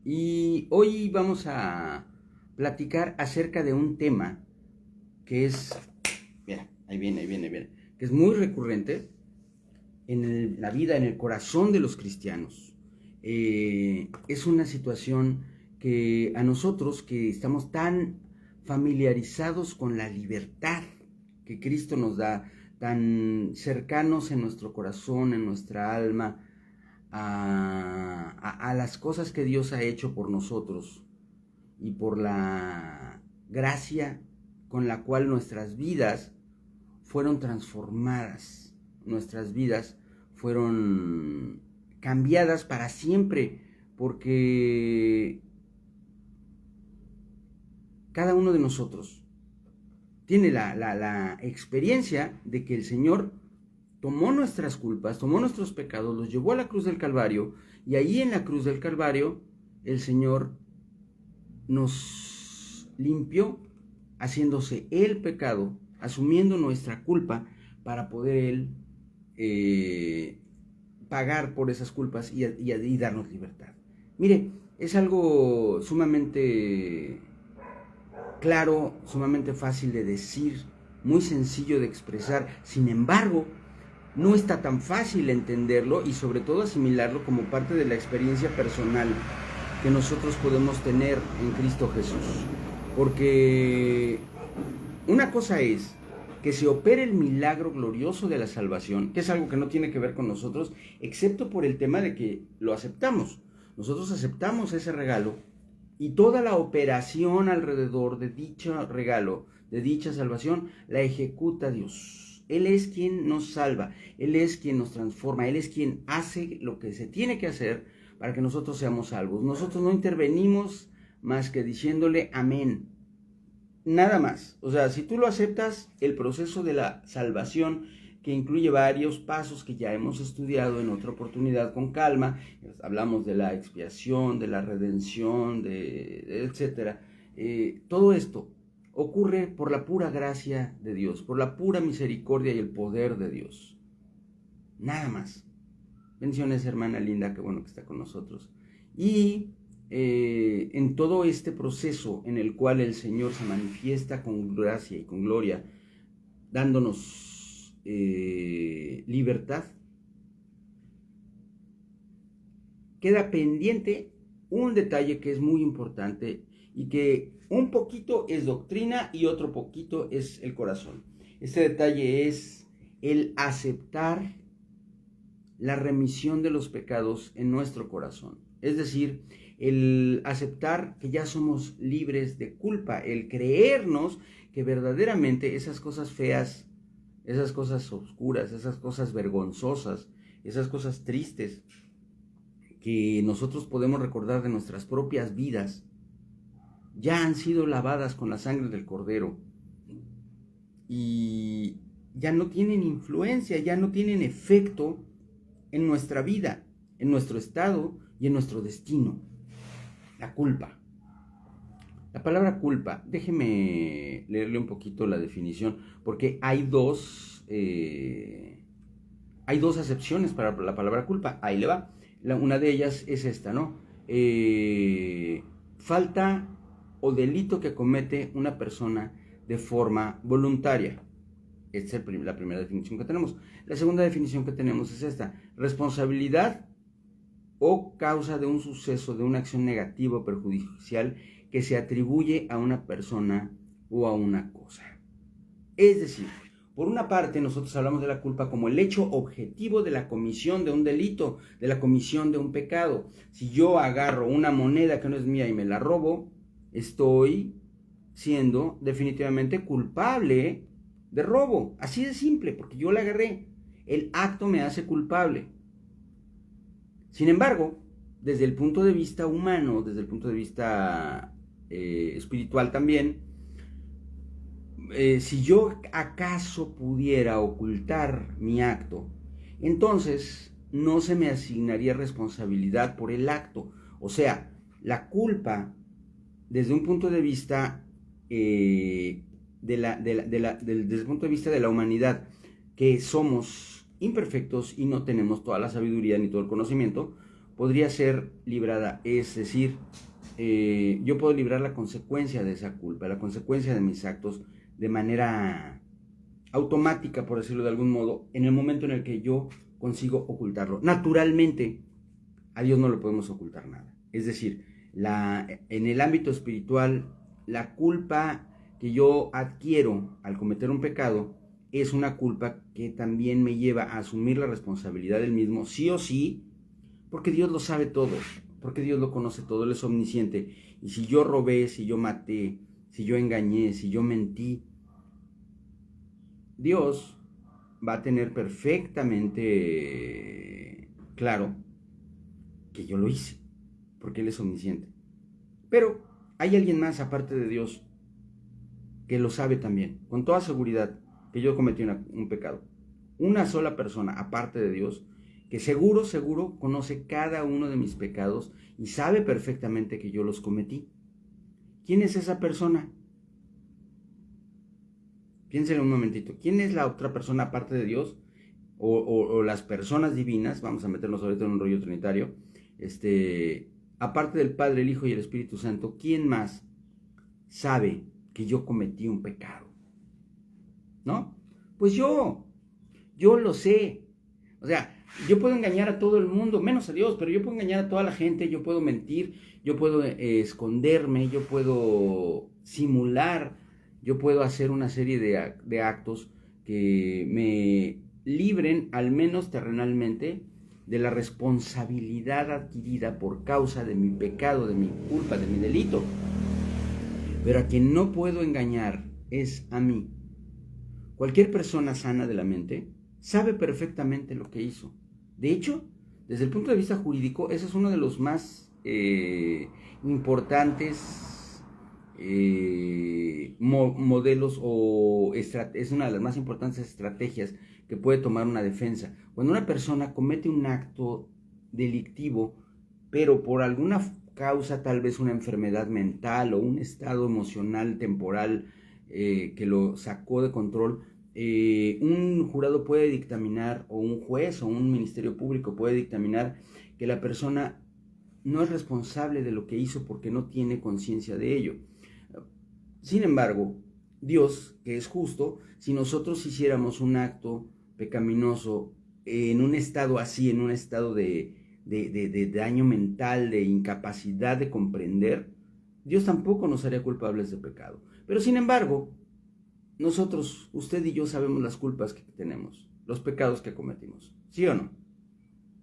Y hoy vamos a platicar acerca de un tema que es, mira, ahí viene, que es muy recurrente en la vida, en el corazón de los cristianos. Es una situación que a nosotros que estamos tan familiarizados con la libertad que Cristo nos da, tan cercanos en nuestro corazón, en nuestra alma, a las cosas que Dios ha hecho por nosotros y por la gracia con la cual nuestras vidas fueron transformadas, nuestras vidas fueron cambiadas para siempre, porque cada uno de nosotros tiene la experiencia de que el Señor tomó nuestras culpas, tomó nuestros pecados, los llevó a la cruz del Calvario, y ahí en la cruz del Calvario el Señor nos limpió, haciéndose el pecado, asumiendo nuestra culpa para poder Él pagar por esas culpas y darnos libertad. Mire, es algo sumamente claro, sumamente fácil de decir, muy sencillo de expresar. Sin embargo, no está tan fácil entenderlo y sobre todo asimilarlo como parte de la experiencia personal que nosotros podemos tener en Cristo Jesús. Porque una cosa es que se opere el milagro glorioso de la salvación, que es algo que no tiene que ver con nosotros, excepto por el tema de que lo aceptamos. Nosotros aceptamos ese regalo y toda la operación alrededor de dicho regalo, de dicha salvación, la ejecuta Dios. Él es quien nos salva, Él es quien nos transforma, Él es quien hace lo que se tiene que hacer para que nosotros seamos salvos. Nosotros no intervenimos más que diciéndole amén. Nada más. O sea, si tú lo aceptas, el proceso de la salvación, que incluye varios pasos que ya hemos estudiado en otra oportunidad con calma, hablamos de la expiación, de la redención, etcétera. Todo esto ocurre por la pura gracia de Dios, por la pura misericordia y el poder de Dios. Nada más. Bendiciones, hermana linda, qué bueno que está con nosotros. Y en todo este proceso en el cual el Señor se manifiesta con gracia y con gloria, dándonos libertad, queda pendiente un detalle que es muy importante y que un poquito es doctrina y otro poquito es el corazón. Este detalle es el aceptar la remisión de los pecados en nuestro corazón. Es decir, el aceptar que ya somos libres de culpa, el creernos que verdaderamente esas cosas feas, esas cosas oscuras, esas cosas vergonzosas, esas cosas tristes que nosotros podemos recordar de nuestras propias vidas, ya han sido lavadas con la sangre del Cordero y ya no tienen influencia, ya no tienen efecto en nuestra vida, en nuestro estado y en nuestro destino. La culpa. La palabra culpa, déjeme leerle un poquito la definición, porque hay dos acepciones para la palabra culpa. Ahí le va. Una de ellas es esta, ¿no? Falta o delito que comete una persona de forma voluntaria. Esta es la primera definición que tenemos. La segunda definición que tenemos es esta: responsabilidad o causa de un suceso, de una acción negativa o perjudicial que se atribuye a una persona o a una cosa. Es decir, por una parte nosotros hablamos de la culpa como el hecho objetivo de la comisión de un delito, de la comisión de un pecado. Si yo agarro una moneda que no es mía y me la robo, estoy siendo definitivamente culpable de robo. Así de simple, porque yo la agarré. El acto me hace culpable. Sin embargo, desde el punto de vista humano, desde el punto de vista espiritual también, si yo acaso pudiera ocultar mi acto, entonces no se me asignaría responsabilidad por el acto. O sea, la culpa, desde un punto de vista desde el punto de vista de la humanidad, que somos imperfectos y no tenemos toda la sabiduría ni todo el conocimiento, podría ser librada. Es decir, yo puedo librar la consecuencia de esa culpa, la consecuencia de mis actos de manera automática, por decirlo de algún modo, en el momento en el que yo consigo ocultarlo. Naturalmente, a Dios no le podemos ocultar nada. Es decir, en el ámbito espiritual, la culpa que yo adquiero al cometer un pecado es una culpa que también me lleva a asumir la responsabilidad del mismo, sí o sí, porque Dios lo sabe todo, porque Dios lo conoce todo, Él es omnisciente. Y si yo robé, si yo maté, si yo engañé, si yo mentí, Dios va a tener perfectamente claro que yo lo hice, porque Él es omnisciente. Pero hay alguien más aparte de Dios que lo sabe también, con toda seguridad, que yo cometí un pecado. Una sola persona aparte de Dios que seguro conoce cada uno de mis pecados y sabe perfectamente que yo los cometí. ¿Quién es esa persona? Piénselo un momentito. ¿Quién es la otra persona aparte de Dios? O las personas divinas, vamos a meternos ahorita en un rollo trinitario, aparte del Padre, el Hijo y el Espíritu Santo, ¿quién más sabe que yo cometí un pecado? ¿No? Pues yo lo sé. O sea, yo puedo engañar a todo el mundo, menos a Dios, pero yo puedo engañar a toda la gente, yo puedo mentir, yo puedo esconderme, yo puedo simular, yo puedo hacer una serie de actos que me libren, al menos terrenalmente, de la responsabilidad adquirida por causa de mi pecado, de mi culpa, de mi delito. Pero a quien no puedo engañar es a mí. Cualquier persona sana de la mente sabe perfectamente lo que hizo. De hecho, desde el punto de vista jurídico, ese es uno de los más importantes modelos es una de las más importantes estrategias que puede tomar una defensa. Cuando una persona comete un acto delictivo, pero por alguna causa, tal vez una enfermedad mental o un estado emocional temporal que lo sacó de control, un jurado puede dictaminar, o un juez o un ministerio público puede dictaminar que la persona no es responsable de lo que hizo porque no tiene conciencia de ello. Sin embargo, Dios, que es justo, si nosotros hiciéramos un acto pecaminoso en un estado así, en un estado de daño mental, de incapacidad de comprender, Dios tampoco nos haría culpables de pecado. Pero sin embargo, nosotros, usted y yo, sabemos las culpas que tenemos, los pecados que cometimos, ¿sí o no?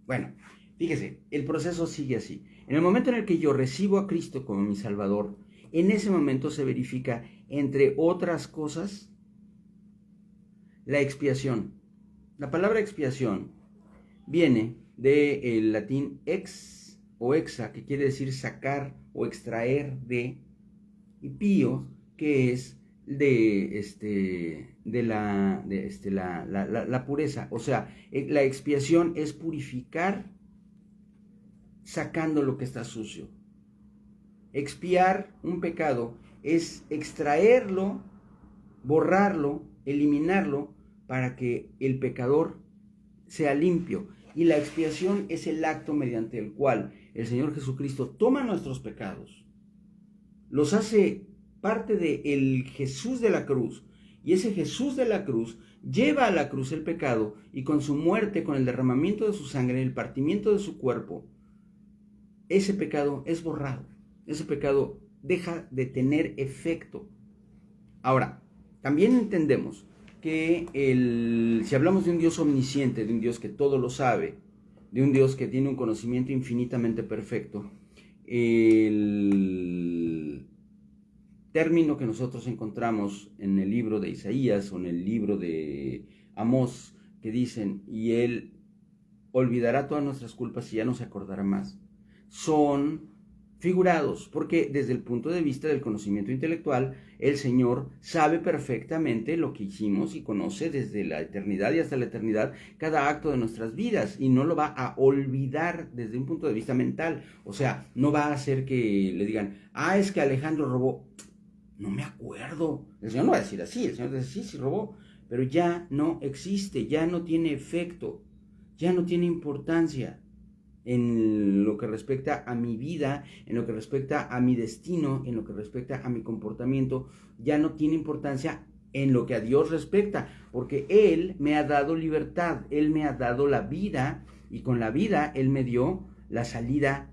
Bueno, fíjese, el proceso sigue así. En el momento en el que yo recibo a Cristo como mi Salvador, en ese momento se verifica, entre otras cosas, la expiación. La palabra expiación viene del latín ex o exa, que quiere decir sacar o extraer de, y pío, que es la pureza. O sea, la expiación es purificar sacando lo que está sucio. Expiar un pecado es extraerlo, borrarlo, eliminarlo para que el pecador sea limpio. Y la expiación es el acto mediante el cual el Señor Jesucristo toma nuestros pecados, los hace parte del Jesús de la cruz, y ese Jesús de la cruz lleva a la cruz el pecado, y con su muerte, con el derramamiento de su sangre, el partimiento de su cuerpo, ese pecado es borrado, ese pecado deja de tener efecto. Ahora, también entendemos que si hablamos de un Dios omnisciente, de un Dios que todo lo sabe, de un Dios que tiene un conocimiento infinitamente perfecto, el término que nosotros encontramos en el libro de Isaías o en el libro de Amós, que dicen, y Él olvidará todas nuestras culpas y ya no se acordará más, son figurados, porque desde el punto de vista del conocimiento intelectual, el Señor sabe perfectamente lo que hicimos y conoce desde la eternidad y hasta la eternidad cada acto de nuestras vidas, y no lo va a olvidar desde un punto de vista mental. O sea, no va a hacer que le digan, es que Alejandro robó. No me acuerdo. El Señor no va a decir así, el Señor dice, sí robó, pero ya no existe, ya no tiene efecto, ya no tiene importancia. en lo que respecta a mi vida, en lo que respecta a mi destino, en lo que respecta a mi comportamiento, ya no tiene importancia en lo que a Dios respecta, porque Él me ha dado libertad, Él me ha dado la vida, y con la vida Él me dio la salida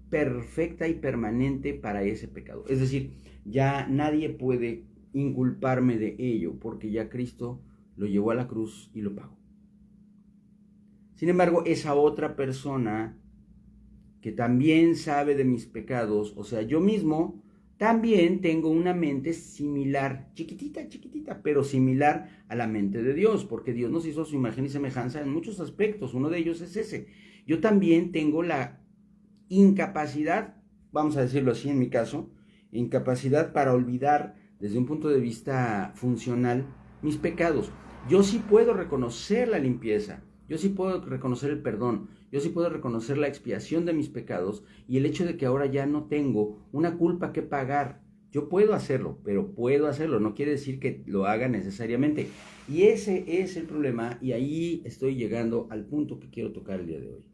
perfecta y permanente para ese pecado. Es decir, ya nadie puede inculparme de ello, porque ya Cristo lo llevó a la cruz y lo pagó. Sin embargo, esa otra persona que también sabe de mis pecados, o sea, yo mismo también tengo una mente similar, chiquitita, chiquitita, pero similar a la mente de Dios, porque Dios nos hizo a su imagen y semejanza en muchos aspectos. Uno de ellos es ese. Yo también tengo la incapacidad, vamos a decirlo así en mi caso, incapacidad para olvidar desde un punto de vista funcional mis pecados. Yo sí puedo reconocer la limpieza, yo sí puedo reconocer el perdón, yo sí puedo reconocer la expiación de mis pecados y el hecho de que ahora ya no tengo una culpa que pagar. Yo puedo hacerlo, pero puedo hacerlo, no quiere decir que lo haga necesariamente. Y ese es el problema, y ahí estoy llegando al punto que quiero tocar el día de hoy.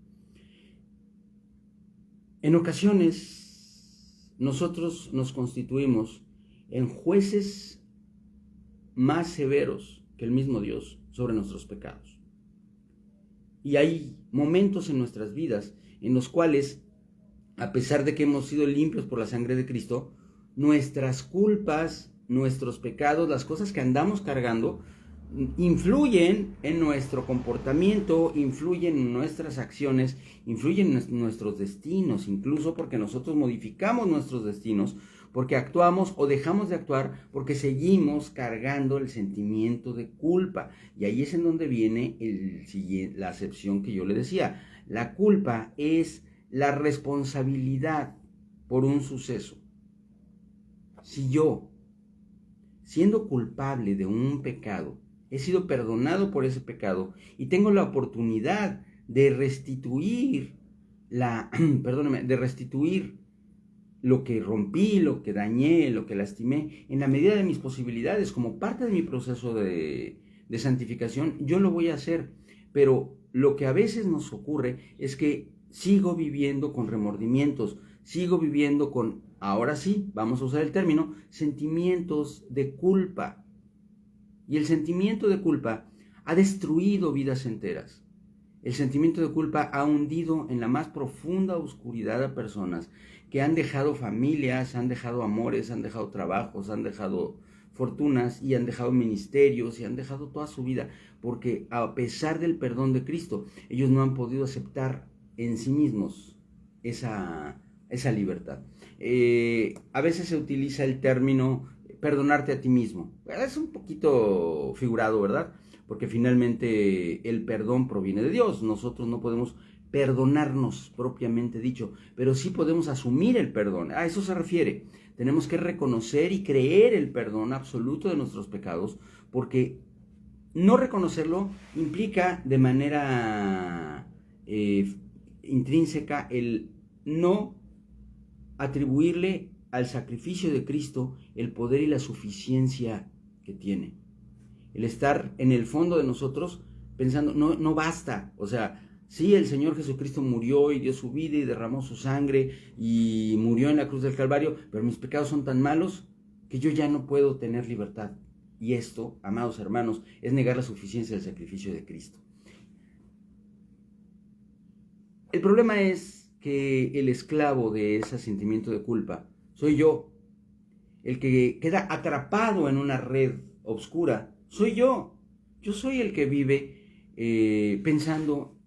En ocasiones nosotros nos constituimos en jueces más severos que el mismo Dios sobre nuestros pecados. Y hay momentos en nuestras vidas en los cuales, a pesar de que hemos sido limpios por la sangre de Cristo, nuestras culpas, nuestros pecados, las cosas que andamos cargando, influyen en nuestro comportamiento, influyen en nuestras acciones, influyen en nuestros destinos, incluso porque nosotros modificamos nuestros destinos, porque actuamos o dejamos de actuar, porque seguimos cargando el sentimiento de culpa. Y ahí es en donde viene la acepción que yo le decía. La culpa es la responsabilidad por un suceso. Si yo, siendo culpable de un pecado, he sido perdonado por ese pecado y tengo la oportunidad de restituir de restituir lo que rompí, lo que dañé, lo que lastimé, en la medida de mis posibilidades, como parte de mi proceso de santificación, yo lo voy a hacer. Pero lo que a veces nos ocurre es que sigo viviendo con remordimientos, sigo viviendo con, ahora sí, vamos a usar el término, sentimientos de culpa. Y el sentimiento de culpa ha destruido vidas enteras. El sentimiento de culpa ha hundido en la más profunda oscuridad a personas que han dejado familias, han dejado amores, han dejado trabajos, han dejado fortunas y han dejado ministerios y han dejado toda su vida, porque a pesar del perdón de Cristo, ellos no han podido aceptar en sí mismos esa libertad. A veces se utiliza el término perdonarte a ti mismo. Es un poquito figurado, ¿verdad? Porque finalmente el perdón proviene de Dios. Nosotros no podemos perdonarnos propiamente dicho, pero sí podemos asumir el perdón. A eso se refiere. Tenemos que reconocer y creer el perdón absoluto de nuestros pecados, porque no reconocerlo implica de manera intrínseca el no atribuirle al sacrificio de Cristo el poder y la suficiencia que tiene. El estar en el fondo de nosotros pensando, no basta. O sea, sí, el Señor Jesucristo murió y dio su vida y derramó su sangre y murió en la cruz del Calvario, pero mis pecados son tan malos que yo ya no puedo tener libertad. Y esto, amados hermanos, es negar la suficiencia del sacrificio de Cristo. El problema es que el esclavo de ese sentimiento de culpa soy yo. El que queda atrapado en una red oscura soy yo. Yo soy el que vive pensando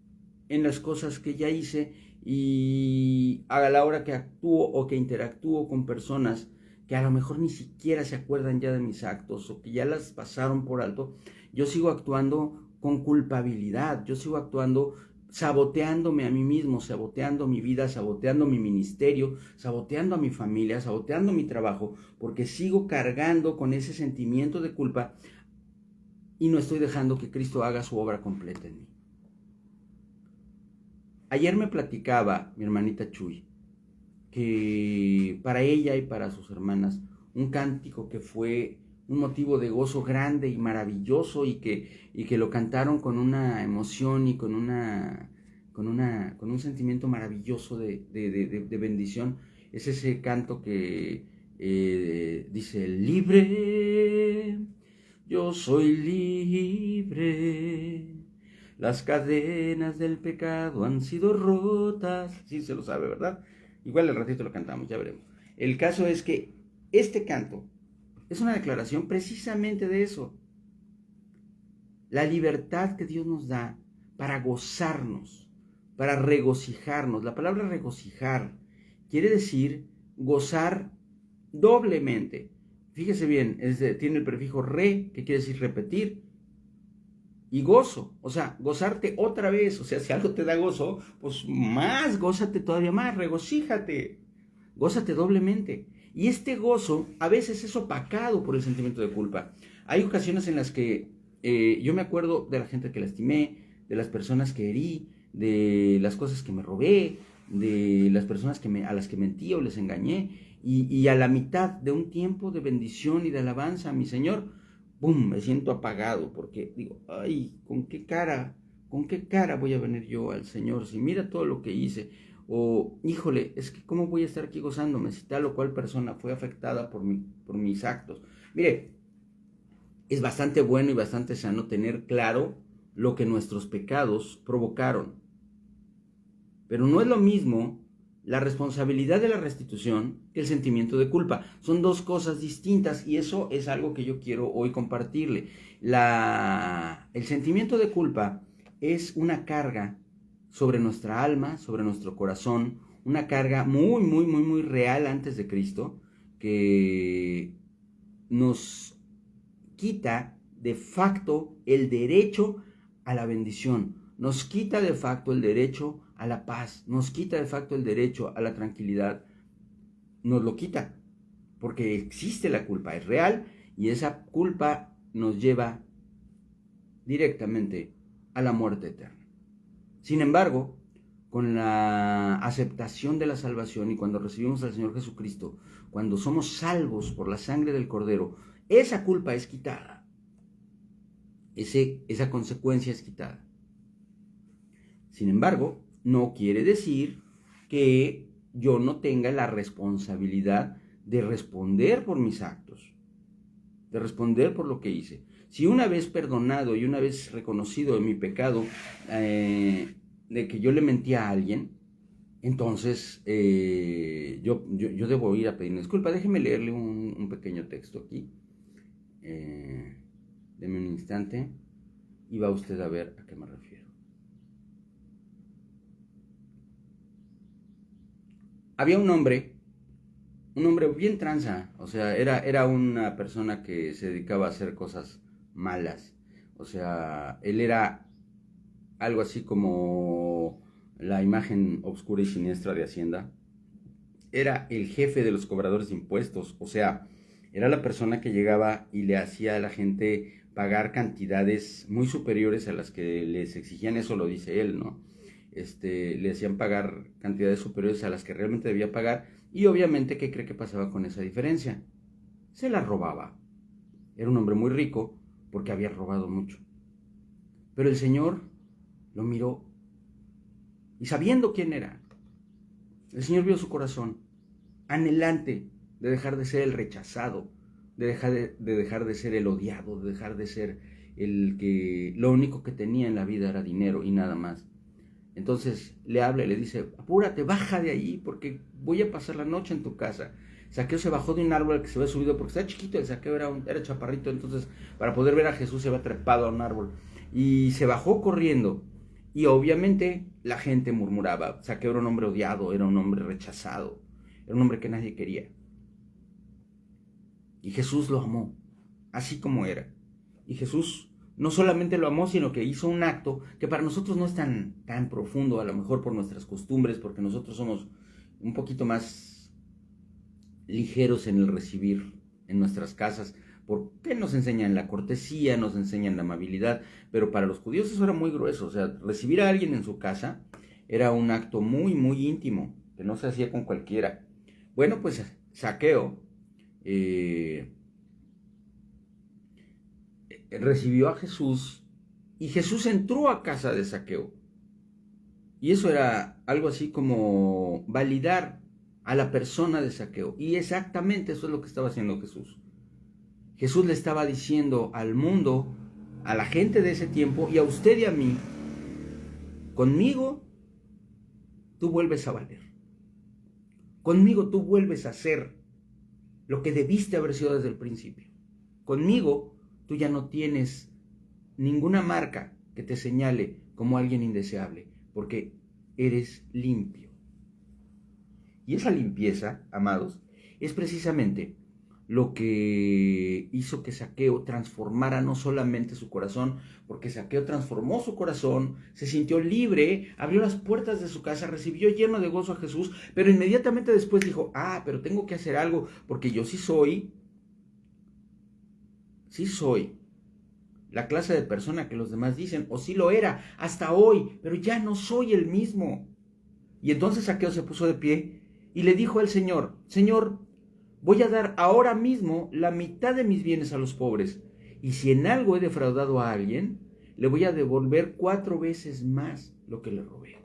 en las cosas que ya hice, y a la hora que actúo o que interactúo con personas que a lo mejor ni siquiera se acuerdan ya de mis actos o que ya las pasaron por alto, yo sigo actuando con culpabilidad, yo sigo actuando saboteándome a mí mismo, saboteando mi vida, saboteando mi ministerio, saboteando a mi familia, saboteando mi trabajo, porque sigo cargando con ese sentimiento de culpa y no estoy dejando que Cristo haga su obra completa en mí. Ayer me platicaba mi hermanita Chuy que para ella y para sus hermanas un cántico que fue un motivo de gozo grande y maravilloso, y que lo cantaron con una emoción y con con un sentimiento maravilloso de bendición. Es ese canto que dice, libre, yo soy libre, las cadenas del pecado han sido rotas. Sí, se lo sabe, ¿verdad? Igual al ratito lo cantamos, ya veremos. El caso es que este canto es una declaración precisamente de eso. La libertad que Dios nos da para gozarnos, para regocijarnos. La palabra regocijar quiere decir gozar doblemente. Fíjese bien, tiene el prefijo re, que quiere decir repetir, y gozo, o sea, gozarte otra vez. O sea, si algo te da gozo, pues más, gózate todavía más, regocíjate, gózate doblemente. Y este gozo a veces es opacado por el sentimiento de culpa. Hay ocasiones en las que yo me acuerdo de la gente que lastimé, de las personas que herí, de las cosas que me robé, de las personas a las que mentí o les engañé, y a la mitad de un tiempo de bendición y de alabanza a mi Señor, ¡pum!, me siento apagado, porque digo, ay, ¿con qué cara voy a venir yo al Señor si mira todo lo que hice? O, híjole, es que ¿cómo voy a estar aquí gozándome si tal o cual persona fue afectada por mis actos? Mire, es bastante bueno y bastante sano tener claro lo que nuestros pecados provocaron. Pero no es lo mismo la responsabilidad de la restitución que el sentimiento de culpa. Son dos cosas distintas y eso es algo que yo quiero hoy compartirle. El sentimiento de culpa es una carga sobre nuestra alma, sobre nuestro corazón, una carga muy, muy, muy, muy real antes de Cristo, que nos quita de facto el derecho a la bendición, nos quita de facto el derecho a la paz, nos quita de facto el derecho a la tranquilidad, nos lo quita, porque existe la culpa, es real, y esa culpa nos lleva directamente a la muerte eterna. Sin embargo, con la aceptación de la salvación y cuando recibimos al Señor Jesucristo, cuando somos salvos por la sangre del Cordero, esa culpa es quitada. Esa consecuencia es quitada. Sin embargo, no quiere decir que yo no tenga la responsabilidad de responder por mis actos, de responder por lo que hice. Si una vez perdonado y una vez reconocido mi pecado de que yo le mentí a alguien, entonces yo debo ir a pedir disculpas. Déjeme leerle un pequeño texto aquí. Deme un instante y va usted a ver a qué me refiero. Había un hombre bien tranza, o sea, era una persona que se dedicaba a hacer cosas malas. O sea, él era algo así como la imagen oscura y siniestra de Hacienda. Era el jefe de los cobradores de impuestos, o sea, era la persona que llegaba y le hacía a la gente pagar cantidades muy superiores a las que les exigían, eso lo dice él, ¿no? Le hacían pagar cantidades superiores a las que realmente debía pagar, y obviamente, ¿qué cree que pasaba con esa diferencia? Se la robaba. Era un hombre muy rico porque había robado mucho. Pero el Señor lo miró y, sabiendo quién era, el Señor vio su corazón, anhelante de dejar de ser el rechazado, de dejar de ser el odiado, de dejar de ser el que lo único que tenía en la vida era dinero y nada más. Entonces le habla y le dice, apúrate, baja de ahí porque voy a pasar la noche en tu casa. Zaqueo se bajó de un árbol al que se había subido porque estaba chiquito, el Zaqueo era chaparrito, entonces para poder ver a Jesús se había trepado a un árbol y se bajó corriendo. Y obviamente la gente murmuraba, Zaqueo era un hombre odiado, era un hombre rechazado, era un hombre que nadie quería. Y Jesús lo amó, así como era. Y Jesús no solamente lo amó, sino que hizo un acto que para nosotros no es tan profundo, a lo mejor por nuestras costumbres, porque nosotros somos un poquito más ligeros en el recibir en nuestras casas, porque nos enseñan la cortesía, nos enseñan la amabilidad, pero para los judíos eso era muy grueso. O sea, recibir a alguien en su casa era un acto muy, muy íntimo, que no se hacía con cualquiera. Bueno, pues Zaqueo recibió a Jesús y Jesús entró a casa de Zaqueo Y eso era algo así como validar a la persona de Zaqueo. Y exactamente eso es lo que estaba haciendo Jesús. Jesús le estaba diciendo al mundo, a la gente de ese tiempo y a usted y a mí, conmigo tú vuelves a valer. Conmigo tú vuelves a ser lo que debiste haber sido desde el principio. Conmigo tú ya no tienes ninguna marca que te señale como alguien indeseable, porque eres limpio. Y esa limpieza, amados, es precisamente lo que hizo que Zaqueo transformara no solamente su corazón, porque Zaqueo transformó su corazón, se sintió libre, abrió las puertas de su casa, recibió lleno de gozo a Jesús, pero inmediatamente después dijo, pero tengo que hacer algo, porque yo sí soy la clase de persona que los demás dicen, o sí lo era hasta hoy, pero ya no soy el mismo. Y entonces Zaqueo se puso de pie y le dijo al Señor, Señor, voy a dar ahora mismo la mitad de mis bienes a los pobres, y si en algo he defraudado a alguien, le voy a devolver 4 veces más lo que le robé.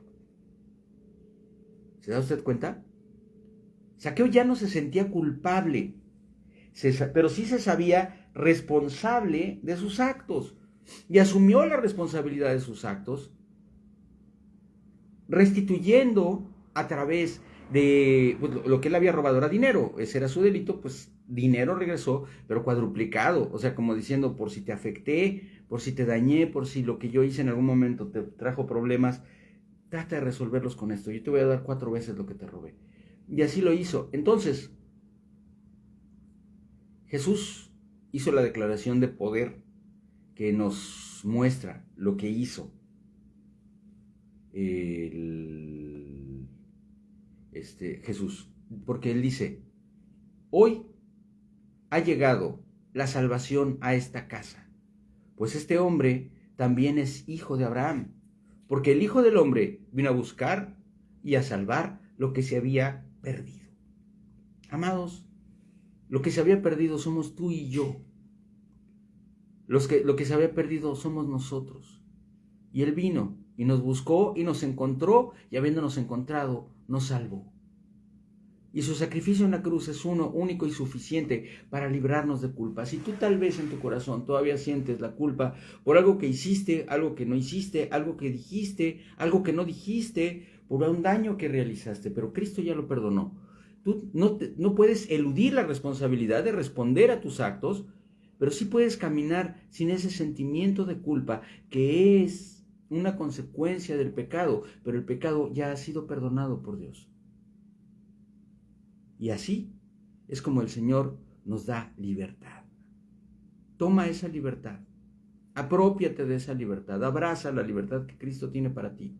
¿Se da usted cuenta? Zaqueo ya no se sentía culpable, pero sí se sabía responsable de sus actos, y asumió la responsabilidad de sus actos, restituyendo a través de lo que él había robado era dinero, ese era su delito, pues dinero regresó, pero cuadruplicado, o sea, como diciendo, por si te afecté, por si te dañé, por si lo que yo hice en algún momento te trajo problemas, trata de resolverlos con esto, yo te voy a dar 4 veces lo que te robé. Y así lo hizo. Entonces, Jesús hizo la declaración de poder que nos muestra lo que hizo Jesús, porque él dice, hoy ha llegado la salvación a esta casa, pues este hombre también es hijo de Abraham, porque el Hijo del Hombre vino a buscar y a salvar lo que se había perdido. Amados, lo que se había perdido somos tú y yo. Lo que se había perdido somos nosotros. Y Él vino y nos buscó y nos encontró, y habiéndonos encontrado, nos salvó. Y su sacrificio en la cruz es uno, único y suficiente para librarnos de culpa. Si tú tal vez en tu corazón todavía sientes la culpa por algo que hiciste, algo que no hiciste, algo que dijiste, algo que no dijiste, por un daño que realizaste, pero Cristo ya lo perdonó. Tú no puedes eludir la responsabilidad de responder a tus actos, pero sí puedes caminar sin ese sentimiento de culpa que es una consecuencia del pecado, pero el pecado ya ha sido perdonado por Dios. Y así es como el Señor nos da libertad. Toma esa libertad, aprópiate de esa libertad, abraza la libertad que Cristo tiene para ti.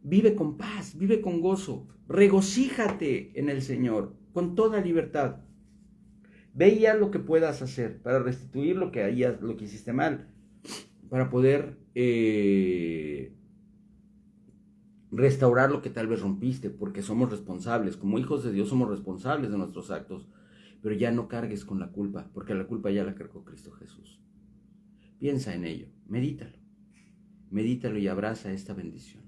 Vive con paz, vive con gozo, regocíjate en el Señor con toda libertad. Ve y haz lo que puedas hacer para restituir lo que hiciste mal, para poder restaurar lo que tal vez rompiste, porque somos responsables, como hijos de Dios somos responsables de nuestros actos, pero ya no cargues con la culpa, porque la culpa ya la cargó Cristo Jesús. Piensa en ello, medítalo y abraza esta bendición.